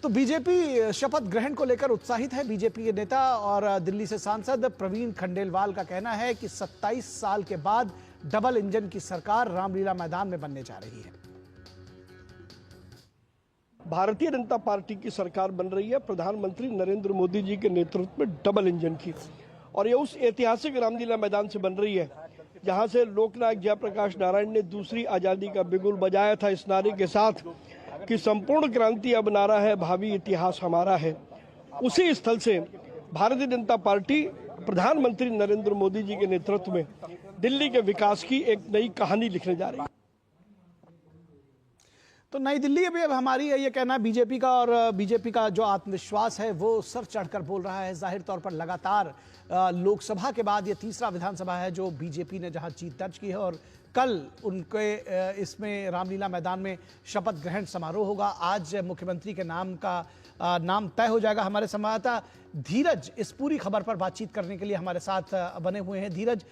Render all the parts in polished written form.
तो बीजेपी शपथ ग्रहण को लेकर उत्साहित है। बीजेपी के नेता और दिल्ली से सांसद प्रवीण खंडेलवाल का कहना है कि 27 साल के बाद डबल इंजन की सरकार रामलीला मैदान में बनने जा रही है। भारतीय जनता पार्टी की सरकार बन रही है प्रधानमंत्री नरेंद्र मोदी जी के नेतृत्व में डबल इंजन की, और ये उस ऐतिहासिक रामलीला मैदान से बन रही है जहां से लोकनायक जयप्रकाश नारायण ने दूसरी आजादी का बिगुल बजाया था इस नारे के साथ कि संपूर्ण क्रांति अब नारा है, भावी इतिहास हमारा है। उसी स्थल से भारतीय जनता पार्टी प्रधानमंत्री नरेंद्र मोदी जी के नेतृत्व में दिल्ली के विकास की एक नई कहानी लिखने जा रही है। तो नई दिल्ली अभी अब हमारी है, ये कहना बीजेपी का, और बीजेपी का जो आत्मविश्वास है वो सर चढ़कर बोल रहा है। जाहिर तौर पर लगातार लोकसभा के बाद ये तीसरा विधानसभा है जो बीजेपी ने जहां जीत दर्ज की है, और कल उनके इसमें रामलीला मैदान में शपथ ग्रहण समारोह होगा। आज मुख्यमंत्री के नाम तय हो जाएगा। हमारे संवाददाता धीरज इस पूरी खबर पर बातचीत करने के लिए हमारे साथ बने हुए हैं। धीरज,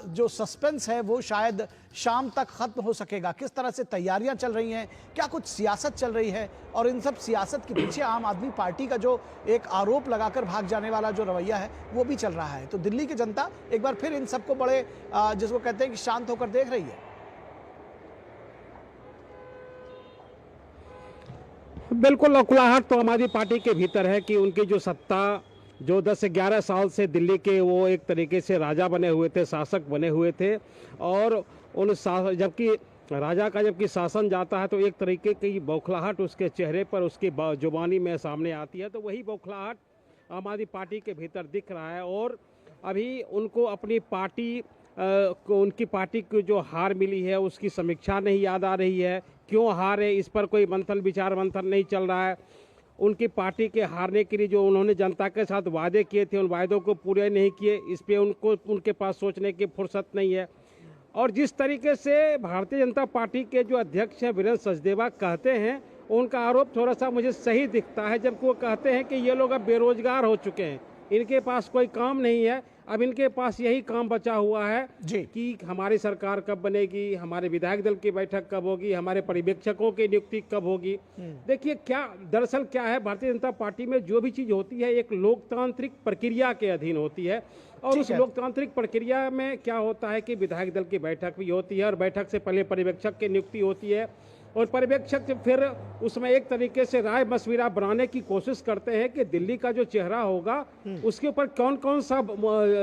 जो सस्पेंस है वो शायद शाम तक खत्म हो सकेगा। किस तरह से तैयारियां चल रही हैं, क्या कुछ सियासत चल रही है, और इन सब सियासत के पीछे आम आदमी पार्टी का जो एक आरोप लगाकर भाग जाने वाला जो रवैया है वो भी चल रहा है। तो दिल्ली की जनता एक बार फिर इन सबको बड़े जिसको कहते हैं कि शांत होकर देख रही है। बिल्कुल, उकलाहट तो हमारी पार्टी के भीतर है कि उनकी जो सत्ता जो 10 से 11 साल से दिल्ली के वो एक तरीके से राजा बने हुए थे, शासक बने हुए थे, और जबकि राजा का जबकि शासन जाता है तो एक तरीके की बौखलाहट उसके चेहरे पर, उसकी जुबानी में सामने आती है। तो वही बौखलाहट हमारी पार्टी के भीतर दिख रहा है, और अभी उनको अपनी पार्टी उनकी पार्टी की जो हार मिली है उसकी समीक्षा नहीं याद आ रही है। क्यों हार है, इस पर कोई विचार मंथन नहीं चल रहा है। उनकी पार्टी के हारने के लिए जो उन्होंने जनता के साथ वादे किए थे उन वादों को पूरे नहीं किए, इस पे उनके पास सोचने की फुर्सत नहीं है। और जिस तरीके से भारतीय जनता पार्टी के जो अध्यक्ष हैं वीरेंद्र सचदेवा कहते हैं, उनका आरोप थोड़ा सा मुझे सही दिखता है, जबकि वो कहते हैं कि ये लोग अब बेरोजगार हो चुके हैं, इनके पास कोई काम नहीं है, अब इनके पास यही काम बचा हुआ है कि हमारी सरकार कब बनेगी, हमारे विधायक दल की बैठक कब होगी, हमारे पर्यवेक्षकों की नियुक्ति कब होगी। देखिए दरअसल क्या है, भारतीय जनता पार्टी में जो भी चीज होती है एक लोकतांत्रिक प्रक्रिया के अधीन होती है, और उस लोकतांत्रिक प्रक्रिया में क्या होता है कि विधायक दल की बैठक भी होती है, और बैठक से पहले पर्यवेक्षक की नियुक्ति होती है, और पर्यवेक्षक फिर उसमें एक तरीके से राय मशविरा बनाने की कोशिश करते हैं कि दिल्ली का जो चेहरा होगा उसके ऊपर कौन कौन सा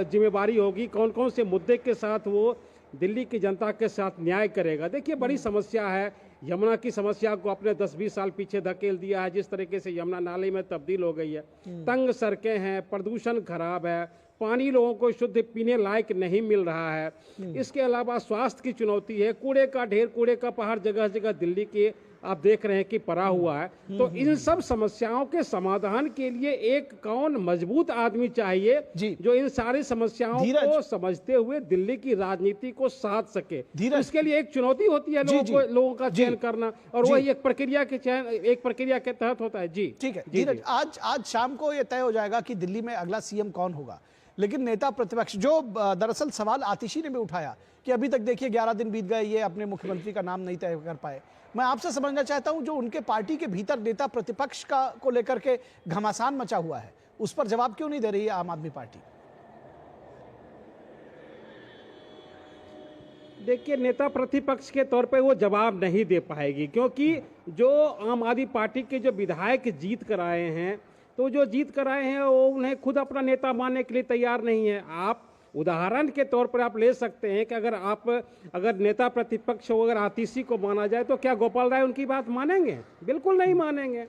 जिम्मेवारी होगी, कौन कौन से मुद्दे के साथ वो दिल्ली की जनता के साथ न्याय करेगा। देखिए बड़ी समस्या है, यमुना की समस्या को अपने 10-20 साल पीछे धकेल दिया है, जिस तरीके से यमुना नाले में तब्दील हो गई है। तंग सड़कें हैं, प्रदूषण खराब है, पानी लोगों को शुद्ध पीने लायक नहीं मिल रहा है। इसके अलावा स्वास्थ्य की चुनौती है, कूड़े का ढेर, कूड़े का पहाड़ जगह जगह दिल्ली के आप देख रहे हैं कि पड़ा हुआ है। तो इन सब समस्याओं के समाधान के लिए एक कौन मजबूत आदमी चाहिए जो इन सारी समस्याओं को समझते हुए दिल्ली की राजनीति को साध सके। इसके लिए एक चुनौती होती है लोगों का चयन करना, और वही एक प्रक्रिया के तहत होता है। जी ठीक है धीरज, आज शाम को यह तय हो जाएगा कि दिल्ली में अगला सीएम कौन होगा, लेकिन नेता प्रतिपक्ष जो दरअसल सवाल आतिशी ने भी उठाया कि अभी तक देखिए 11 दिन बीत गए, ये अपने मुख्यमंत्री का नाम नहीं तय कर पाए। मैं आपसे समझना चाहता हूं जो उनके पार्टी के भीतर नेता प्रतिपक्ष को लेकर के घमासान मचा हुआ है, उस पर जवाब क्यों नहीं दे रही है आम आदमी पार्टी? देखिए नेता प्रतिपक्ष के तौर पे वो जवाब नहीं दे पाएगी, क्योंकि जो आम आदमी पार्टी के जो विधायक जीत कर आए हैं, तो जो जीत कर आए हैं वो उन्हें खुद अपना नेता मानने के लिए तैयार नहीं है। आप उदाहरण के तौर पर आप ले सकते हैं कि अगर नेता प्रतिपक्ष अगर आतिशी को माना जाए तो क्या गोपाल राय उनकी बात मानेंगे? बिल्कुल नहीं मानेंगे।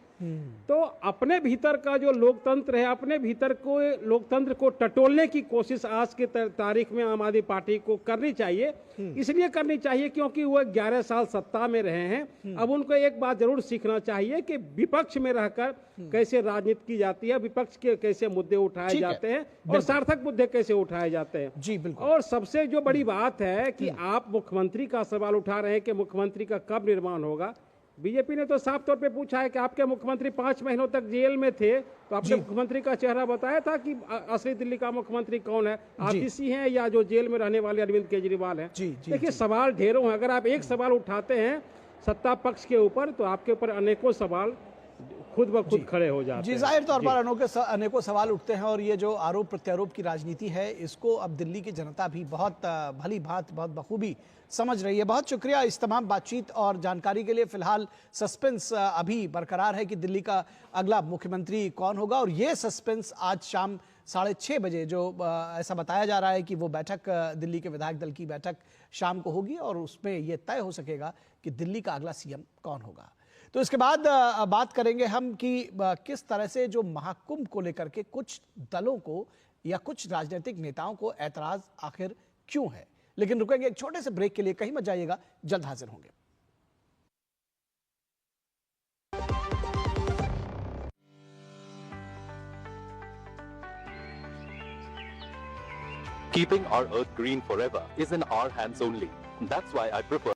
तो अपने भीतर का जो लोकतंत्र है, अपने भीतर को लोकतंत्र को टटोलने की कोशिश आज के तारीख में आम आदमी पार्टी को करनी चाहिए। इसलिए करनी चाहिए क्योंकि वो 11 साल सत्ता में रहे हैं। अब उनको एक बात जरूर सीखना चाहिए कि विपक्ष में रहकर कैसे राजनीति की जाती है, विपक्ष के कैसे मुद्दे उठाए जाते हैं और सार्थक मुद्दे कैसे उठाए जाते हैं। जी बिल्कुल। और सबसे जो बड़ी बात है कि आप मुख्यमंत्री का सवाल उठा रहे हैं कि मुख्यमंत्री का कब निर्माण होगा। बीजेपी ने तो साफ तौर पे पूछा है कि आपके मुख्यमंत्री 5 महीनों तक जेल में थे, तो आपने मुख्यमंत्री का चेहरा बताया था कि असली दिल्ली का मुख्यमंत्री कौन है, आतिशी हैं या जो जेल में रहने वाले अरविंद केजरीवाल हैं। देखिए सवाल ढेरों हैं, अगर आप एक सवाल उठाते हैं सत्ता पक्ष के ऊपर तो आपके ऊपर अनेकों सवाल खुद ब खुद खड़े हो जाते जी, हैं। जाहिर तौर जी। पर अनेकों सवाल उठते हैं और ये जो आरोप प्रत्यारोप की राजनीति है इसको अब दिल्ली की जनता भी बहुत भली भांत बहुत बखूबी समझ रही है। बहुत शुक्रिया इस तमाम बातचीत और जानकारी के लिए। फिलहाल सस्पेंस अभी बरकरार है कि दिल्ली का अगला मुख्यमंत्री कौन होगा और ये सस्पेंस आज शाम 6:30 बजे जो ऐसा बताया जा रहा है कि वो बैठक दिल्ली के विधायक दल की बैठक शाम को होगी और उसमें ये तय हो सकेगा कि दिल्ली का अगला सीएम कौन होगा। तो इसके बाद बात करेंगे हम कि किस तरह से जो महाकुंभ को लेकर के कुछ दलों को या कुछ राजनीतिक नेताओं को ऐतराज आखिर क्यों है। लेकिन रुकेंगे एक छोटे से ब्रेक के लिए, कहीं मत जाइएगा, जल्द हाजिर होंगे। Keeping our earth green forever is in our hands only. That's why I prefer